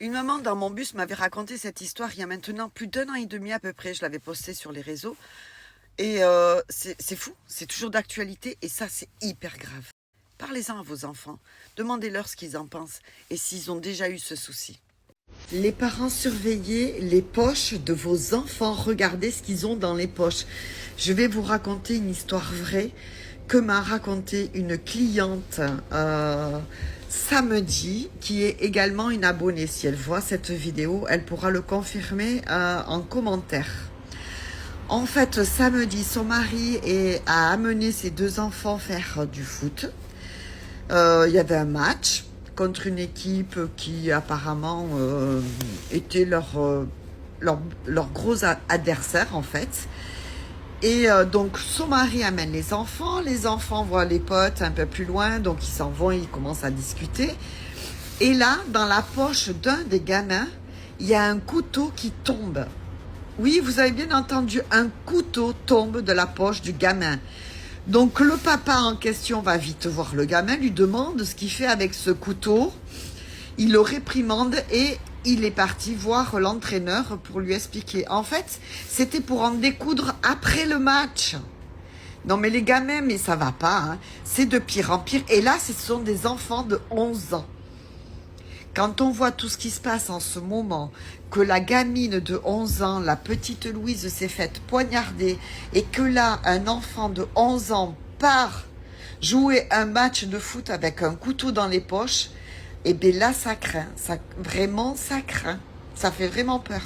Une maman dans mon bus m'avait raconté cette histoire il y a maintenant plus d'1 an et demi à peu près. Je l'avais postée sur les réseaux et c'est fou, c'est toujours d'actualité et ça, c'est hyper grave. Parlez-en à vos enfants, demandez-leur ce qu'ils en pensent et s'ils ont déjà eu ce souci. Les parents, surveillez les poches de vos enfants, regardez ce qu'ils ont dans les poches. Je vais vous raconter une histoire vraie que m'a racontée une cliente samedi, qui est également une abonnée. Si elle voit cette vidéo, elle pourra le confirmer en commentaire. En fait, samedi, son mari a amené ses 2 enfants faire du foot. Il y avait un match contre une équipe qui apparemment était leur gros adversaire en fait. Et donc son mari amène les enfants voient les potes un peu plus loin, donc ils s'en vont, ils commencent à discuter. Et là, dans la poche d'un des gamins, il y a un couteau qui tombe. Oui, vous avez bien entendu, un couteau tombe de la poche du gamin. Donc le papa en question va vite voir le gamin, lui demande ce qu'il fait avec ce couteau. Il le réprimande et il est parti voir l'entraîneur pour lui expliquer. En fait, c'était pour en découdre après le match. Non mais les gamins, mais ça va pas, hein. C'est de pire en pire. Et là, ce sont des enfants de 11 ans. Quand on voit tout ce qui se passe en ce moment, que la gamine de 11 ans, la petite Louise, s'est faite poignarder, et que là, un enfant de 11 ans part jouer un match de foot avec un couteau dans les poches, et bien là, ça craint. Vraiment, ça craint. Ça fait vraiment peur.